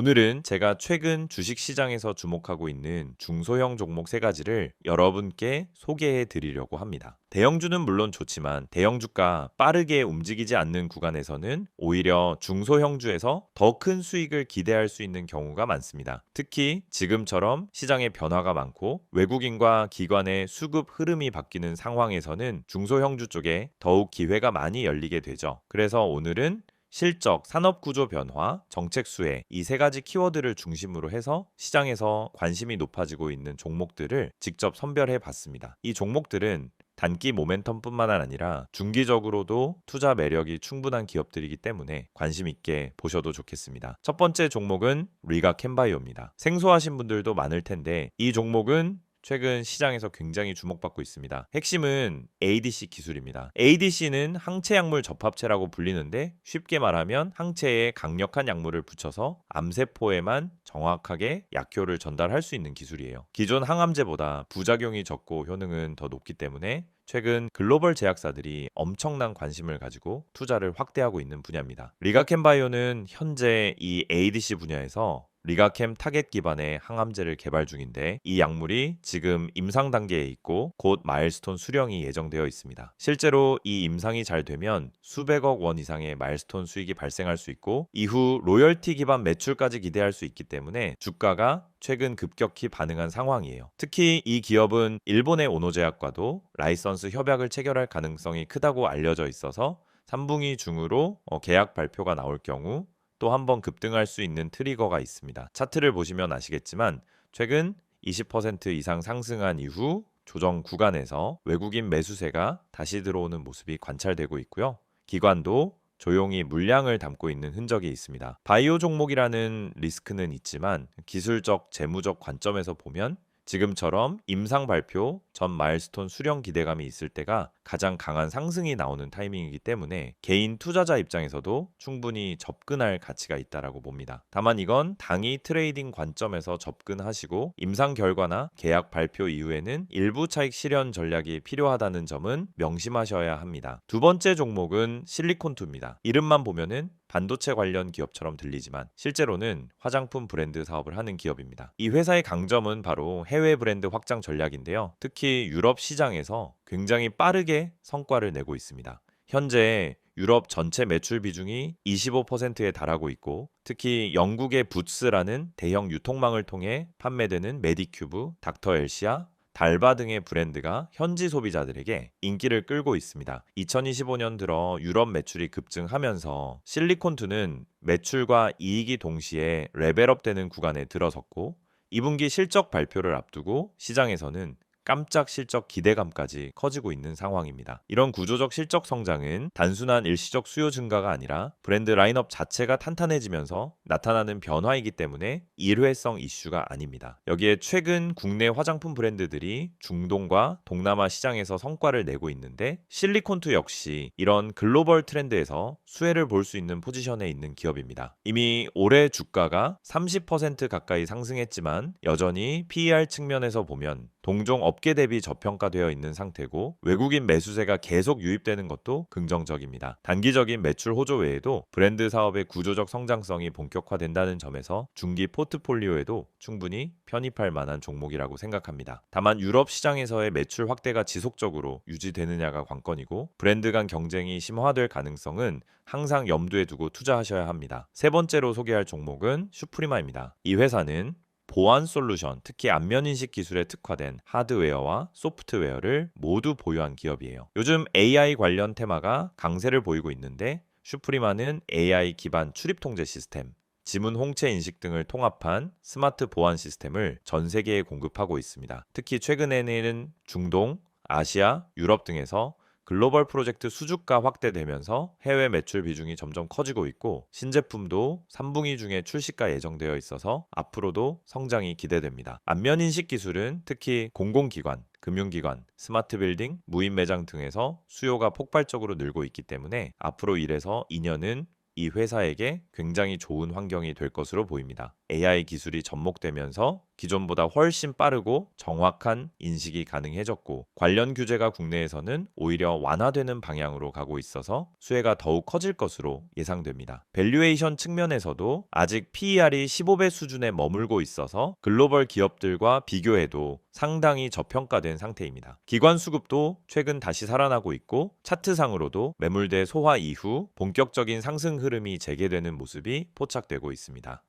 오늘은 제가 최근 주식시장에서 주목하고 있는 중소형 종목 3가지를 여러분께 소개해 드리려고 합니다. 대형주는 물론 좋지만 대형주가 빠르게 움직이지 않는 구간에서는 오히려 중소형주에서 더 큰 수익을 기대할 수 있는 경우가 많습니다. 특히 지금처럼 시장에 변화가 많고 외국인과 기관의 수급 흐름이 바뀌는 상황에서는 중소형주 쪽에 더욱 기회가 많이 열리게 되죠. 그래서 오늘은 실적, 산업구조 변화, 정책 수혜 이 3가지 키워드를 중심으로 해서 시장에서 관심이 높아지고 있는 종목들을 직접 선별해 봤습니다. 이 종목들은 단기 모멘텀뿐만 아니라 중기적으로도 투자 매력이 충분한 기업들이기 때문에 관심 있게 보셔도 좋겠습니다. 첫 번째 종목은 리가캠바이오입니다. 생소하신 분들도 많을 텐데 이 종목은 최근 시장에서 굉장히 주목받고 있습니다. 핵심은 ADC 기술입니다. ADC는 항체 약물 접합체라고 불리는데 쉽게 말하면 항체에 강력한 약물을 붙여서 암세포에만 정확하게 약효를 전달할 수 있는 기술이에요. 기존 항암제보다 부작용이 적고 효능은 더 높기 때문에 최근 글로벌 제약사들이 엄청난 관심을 가지고 투자를 확대하고 있는 분야입니다. 리가캠바이오는 현재 이 ADC 분야에서 리가캠 타겟 기반의 항암제를 개발 중인데 이 약물이 지금 임상 단계에 있고 곧 마일스톤 수령이 예정되어 있습니다. 실제로 이 임상이 잘 되면 수백억 원 이상의 마일스톤 수익이 발생할 수 있고 이후 로열티 기반 매출까지 기대할 수 있기 때문에 주가가 최근 급격히 반응한 상황이에요. 특히 이 기업은 일본의 오노제약과도 라이선스 협약을 체결할 가능성이 크다고 알려져 있어서 3분기 중으로 계약 발표가 나올 경우 또 한 번 급등할 수 있는 트리거가 있습니다. 차트를 보시면 아시겠지만 최근 20% 이상 상승한 이후 조정 구간에서 외국인 매수세가 다시 들어오는 모습이 관찰되고 있고요. 기관도 조용히 물량을 담고 있는 흔적이 있습니다. 바이오 종목이라는 리스크는 있지만 기술적, 재무적 관점에서 보면 지금처럼 임상 발표 전 마일스톤 수령 기대감이 있을 때가 가장 강한 상승이 나오는 타이밍이기 때문에 개인 투자자 입장에서도 충분히 접근할 가치가 있다라고 봅니다. 다만 이건 당일 트레이딩 관점에서 접근하시고 임상 결과나 계약 발표 이후에는 일부 차익 실현 전략이 필요하다는 점은 명심하셔야 합니다. 두 번째 종목은 실리콘투입니다. 이름만 보면은 반도체 관련 기업처럼 들리지만 실제로는 화장품 브랜드 사업을 하는 기업입니다. 이 회사의 강점은 바로 해외 브랜드 확장 전략인데요. 특히 유럽 시장에서 굉장히 빠르게 성과를 내고 있습니다. 현재 유럽 전체 매출 비중이 25%에 달하고 있고 특히 영국의 부츠라는 대형 유통망을 통해 판매되는 메디큐브, 닥터 엘시아, 달바 등의 브랜드가 현지 소비자들에게 인기를 끌고 있습니다. 2025년 들어 유럽 매출이 급증하면서 실리콘투는 매출과 이익이 동시에 레벨업되는 구간에 들어섰고 2분기 실적 발표를 앞두고 시장에서는 깜짝 실적 기대감까지 커지고 있는 상황입니다. 이런 구조적 실적 성장은 단순한 일시적 수요 증가가 아니라 브랜드 라인업 자체가 탄탄해지면서 나타나는 변화이기 때문에 일회성 이슈가 아닙니다. 여기에 최근 국내 화장품 브랜드들이 중동과 동남아 시장에서 성과를 내고 있는데 실리콘투 역시 이런 글로벌 트렌드에서 수혜를 볼 수 있는 포지션에 있는 기업입니다. 이미 올해 주가가 30% 가까이 상승했지만 여전히 PER 측면에서 보면 동종 업계 대비 저평가되어 있는 상태고 외국인 매수세가 계속 유입되는 것도 긍정적입니다. 단기적인 매출 호조 외에도 브랜드 사업의 구조적 성장성이 본격화된다는 점에서 중기 포트폴리오에도 충분히 편입할 만한 종목이라고 생각합니다. 다만 유럽 시장에서의 매출 확대가 지속적으로 유지되느냐가 관건이고 브랜드 간 경쟁이 심화될 가능성은 항상 염두에 두고 투자하셔야 합니다. 세 번째로 소개할 종목은 슈프리마입니다. 이 회사는 보안 솔루션, 특히 안면인식 기술에 특화된 하드웨어와 소프트웨어를 모두 보유한 기업이에요. 요즘 AI 관련 테마가 강세를 보이고 있는데 슈프리마는 AI 기반 출입 통제 시스템, 지문 홍채 인식 등을 통합한 스마트 보안 시스템을 전 세계에 공급하고 있습니다. 특히 최근에는 중동, 아시아, 유럽 등에서 글로벌 프로젝트 수주가 확대되면서 해외 매출 비중이 점점 커지고 있고 신제품도 3분기 중에 출시가 예정되어 있어서 앞으로도 성장이 기대됩니다. 안면인식 기술은 특히 공공기관, 금융기관, 스마트 빌딩, 무인 매장 등에서 수요가 폭발적으로 늘고 있기 때문에 앞으로 1에서 2년은 이 회사에게 굉장히 좋은 환경이 될 것으로 보입니다. AI 기술이 접목되면서 기존보다 훨씬 빠르고 정확한 인식이 가능해졌고 관련 규제가 국내에서는 오히려 완화되는 방향으로 가고 있어서 수혜가 더욱 커질 것으로 예상됩니다. 밸류에이션 측면에서도 아직 PER이 15배 수준에 머물고 있어서 글로벌 기업들과 비교해도 상당히 저평가된 상태입니다. 기관 수급도 최근 다시 살아나고 있고 차트상으로도 매물대 소화 이후 본격적인 상승 흐름이 재개되는 모습이 포착되고 있습니다.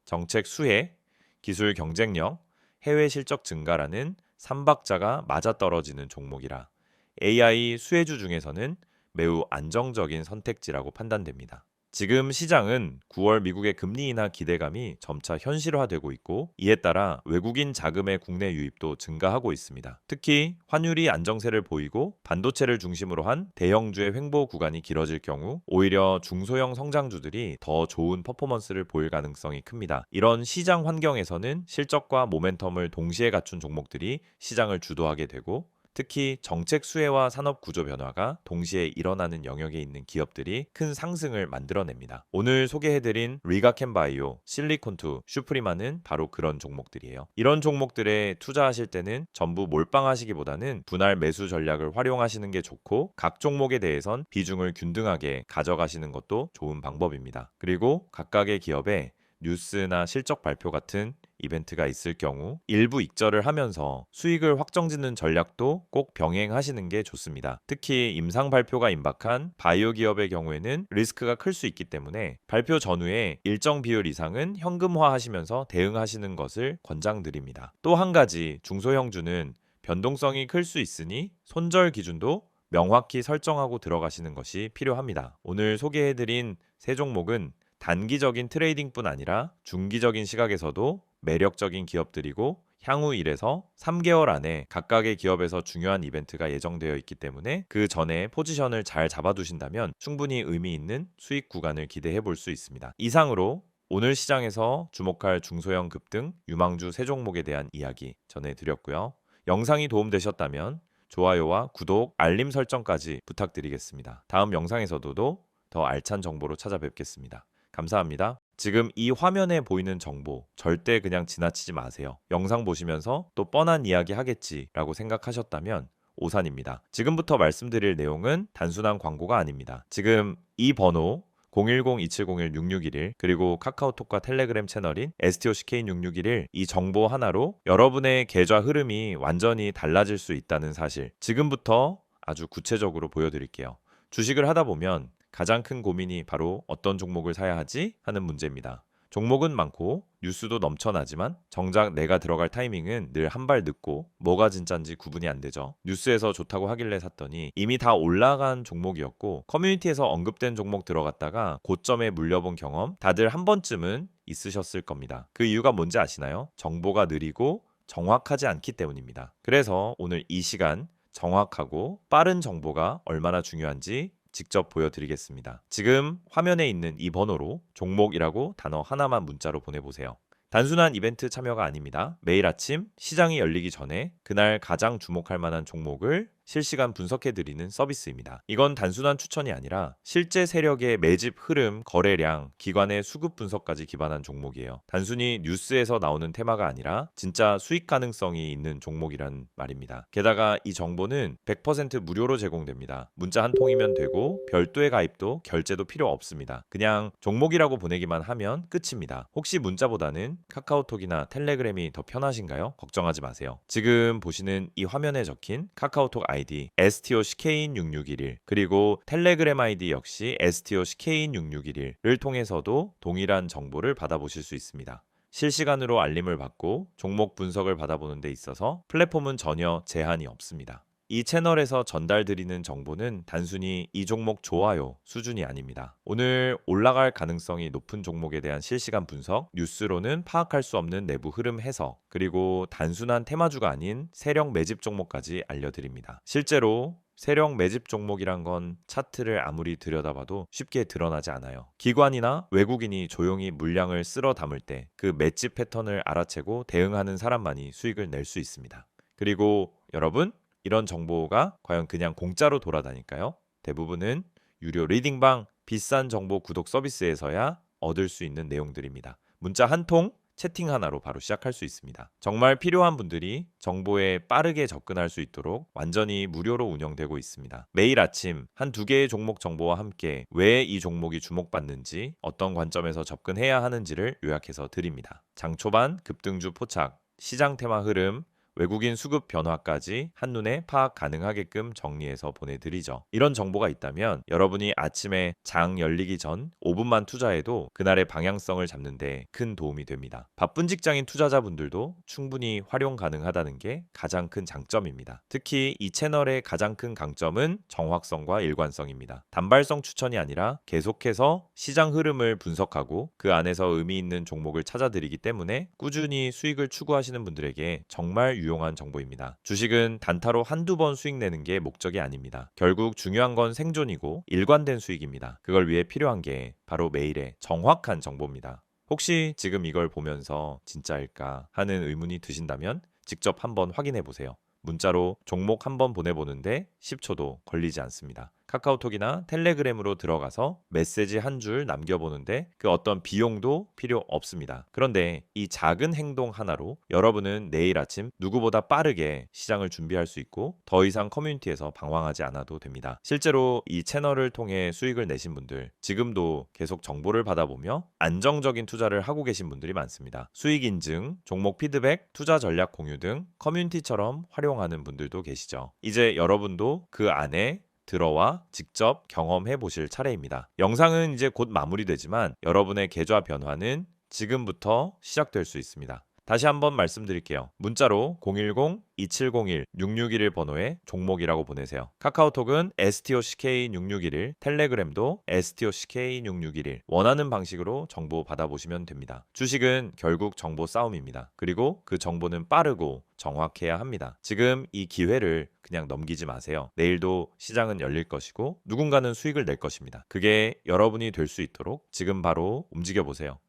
정책 수혜, 기술 경쟁력, 해외 실적 증가라는 3박자가 맞아떨어지는 종목이라 AI 수혜주 중에서는 매우 안정적인 선택지라고 판단됩니다. 지금 시장은 9월 미국의 금리 인하 기대감이 점차 현실화되고 있고 이에 따라 외국인 자금의 국내 유입도 증가하고 있습니다. 특히 환율이 안정세를 보이고 반도체를 중심으로 한 대형주의 횡보 구간이 길어질 경우 오히려 중소형 성장주들이 더 좋은 퍼포먼스를 보일 가능성이 큽니다. 이런 시장 환경에서는 실적과 모멘텀을 동시에 갖춘 종목들이 시장을 주도하게 되고 특히 정책 수혜와 산업 구조 변화가 동시에 일어나는 영역에 있는 기업들이 큰 상승을 만들어냅니다. 오늘 소개해드린 리가캔바이오, 실리콘투, 슈프리마는 바로 그런 종목들이에요. 이런 종목들에 투자하실 때는 전부 몰빵하시기보다는 분할 매수 전략을 활용하시는 게 좋고 각 종목에 대해선 비중을 균등하게 가져가시는 것도 좋은 방법입니다. 그리고 각각의 기업에 뉴스나 실적 발표 같은 이벤트가 있을 경우 일부 익절을 하면서 수익을 확정짓는 전략도 꼭 병행하시는 게 좋습니다. 특히 임상 발표가 임박한 바이오 기업의 경우에는 리스크가 클 수 있기 때문에 발표 전후에 일정 비율 이상은 현금화하시면서 대응하시는 것을 권장드립니다. 또 한 가지 중소형주는 변동성이 클 수 있으니 손절 기준도 명확히 설정하고 들어가시는 것이 필요합니다. 오늘 소개해드린 세 종목은 단기적인 트레이딩뿐 아니라 중기적인 시각에서도 매력적인 기업들이고 향후 1에서 3개월 안에 각각의 기업에서 중요한 이벤트가 예정되어 있기 때문에 그 전에 포지션을 잘 잡아두신다면 충분히 의미 있는 수익 구간을 기대해 볼 수 있습니다. 이상으로 오늘 시장에서 주목할 중소형 급등, 유망주 세 종목에 대한 이야기 전해드렸고요. 영상이 도움되셨다면 좋아요와 구독, 알림 설정까지 부탁드리겠습니다. 다음 영상에서도 더 알찬 정보로 찾아뵙겠습니다. 감사합니다. 지금 이 화면에 보이는 정보 절대 그냥 지나치지 마세요. 영상 보시면서 또 뻔한 이야기 하겠지라고 생각하셨다면 오산입니다. 지금부터 말씀드릴 내용은 단순한 광고가 아닙니다. 지금 이 번호 010-2701-6611 그리고 카카오톡과 텔레그램 채널인 STOCK인6611 이 정보 하나로 여러분의 계좌 흐름이 완전히 달라질 수 있다는 사실 지금부터 아주 구체적으로 보여드릴게요. 주식을 하다 보면 가장 큰 고민이 바로 어떤 종목을 사야 하지 하는 문제입니다. 종목은 많고 뉴스도 넘쳐나지만 정작 내가 들어갈 타이밍은 늘 한 발 늦고 뭐가 진짠지 구분이 안 되죠. 뉴스에서 좋다고 하길래 샀더니 이미 다 올라간 종목이었고 커뮤니티에서 언급된 종목 들어갔다가 고점에 물려본 경험 다들 한 번쯤은 있으셨을 겁니다. 그 이유가 뭔지 아시나요? 정보가 느리고 정확하지 않기 때문입니다. 그래서 오늘 이 시간 정확하고 빠른 정보가 얼마나 중요한지 직접 보여드리겠습니다. 지금 화면에 있는 이 번호로 종목이라고 단어 하나만 문자로 보내보세요. 단순한 이벤트 참여가 아닙니다. 매일 아침 시장이 열리기 전에 그날 가장 주목할 만한 종목을 실시간 분석해드리는 서비스입니다. 이건 단순한 추천이 아니라 실제 세력의 매집 흐름, 거래량, 기관의 수급 분석까지 기반한 종목이에요. 단순히 뉴스에서 나오는 테마가 아니라 진짜 수익 가능성이 있는 종목이란 말입니다. 게다가 이 정보는 100% 무료로 제공됩니다. 문자 한 통이면 되고 별도의 가입도 결제도 필요 없습니다. 그냥 종목이라고 보내기만 하면 끝입니다. 혹시 문자보다는 카카오톡이나 텔레그램이 더 편하신가요? 걱정하지 마세요. 지금 보시는 이 화면에 적힌 카카오톡 아이디 STOCK인6611 그리고 텔레그램 아이디 역시 STOCK인6611을 통해서도 동일한 정보를 받아보실 수 있습니다. 실시간으로 알림을 받고 종목 분석을 받아보는 데 있어서 플랫폼은 전혀 제한이 없습니다. 이 채널에서 전달드리는 정보는 단순히 이 종목 좋아요 수준이 아닙니다. 오늘 올라갈 가능성이 높은 종목에 대한 실시간 분석, 뉴스로는 파악할 수 없는 내부 흐름 해석, 그리고 단순한 테마주가 아닌 세력 매집 종목까지 알려드립니다. 실제로 세력 매집 종목이란 건 차트를 아무리 들여다봐도 쉽게 드러나지 않아요. 기관이나 외국인이 조용히 물량을 쓸어 담을 때 그 매집 패턴을 알아채고 대응하는 사람만이 수익을 낼 수 있습니다. 그리고 여러분, 이런 정보가 과연 그냥 공짜로 돌아다닐까요? 대부분은 유료 리딩방, 비싼 정보 구독 서비스에서야 얻을 수 있는 내용들입니다. 문자 한 통, 채팅 하나로 바로 시작할 수 있습니다. 정말 필요한 분들이 정보에 빠르게 접근할 수 있도록 완전히 무료로 운영되고 있습니다. 매일 아침 한두 개의 종목 정보와 함께 왜 이 종목이 주목받는지, 어떤 관점에서 접근해야 하는지를 요약해서 드립니다. 장 초반 급등주 포착, 시장 테마 흐름, 외국인 수급 변화까지 한눈에 파악 가능하게끔 정리해서 보내드리죠. 이런 정보가 있다면 여러분이 아침에 장 열리기 전 5분만 투자해도 그날의 방향성을 잡는 데 큰 도움이 됩니다. 바쁜 직장인 투자자분들도 충분히 활용 가능하다는 게 가장 큰 장점입니다. 특히 이 채널의 가장 큰 강점은 정확성과 일관성입니다. 단발성 추천이 아니라 계속해서 시장 흐름을 분석하고 그 안에서 의미 있는 종목을 찾아드리기 때문에 꾸준히 수익을 추구하시는 분들에게 정말 유용한 정보입니다. 주식은 단타로 한두 번 수익 내는 게 목적이 아닙니다. 결국 중요한 건 생존이고 일관된 수익입니다. 그걸 위해 필요한 게 바로 매일의 정확한 정보입니다. 혹시 지금 이걸 보면서 진짜일까 하는 의문이 드신다면 직접 한번 확인해 보세요. 문자로 종목 한번 보내보는데 10초도 걸리지 않습니다. 카카오톡이나 텔레그램으로 들어가서 메시지 한 줄 남겨보는데 그 어떤 비용도 필요 없습니다. 그런데 이 작은 행동 하나로 여러분은 내일 아침 누구보다 빠르게 시장을 준비할 수 있고 더 이상 커뮤니티에서 방황하지 않아도 됩니다. 실제로 이 채널을 통해 수익을 내신 분들, 지금도 계속 정보를 받아보며 안정적인 투자를 하고 계신 분들이 많습니다. 수익 인증, 종목 피드백, 투자 전략 공유 등 커뮤니티처럼 활용하는 분들도 계시죠. 이제 여러분도 그 안에 들어와 직접 경험해 보실 차례입니다. 영상은 이제 곧 마무리되지만 여러분의 계좌 변화는 지금부터 시작될 수 있습니다. 다시 한번 말씀드릴게요. 문자로 010-2701-6611 번호에 종목이라고 보내세요. 카카오톡은 STOCK6611, 텔레그램도 STOCK6611 원하는 방식으로 정보 받아보시면 됩니다. 주식은 결국 정보 싸움입니다. 그리고 그 정보는 빠르고 정확해야 합니다. 지금 이 기회를 그냥 넘기지 마세요. 내일도 시장은 열릴 것이고 누군가는 수익을 낼 것입니다. 그게 여러분이 될 수 있도록 지금 바로 움직여 보세요.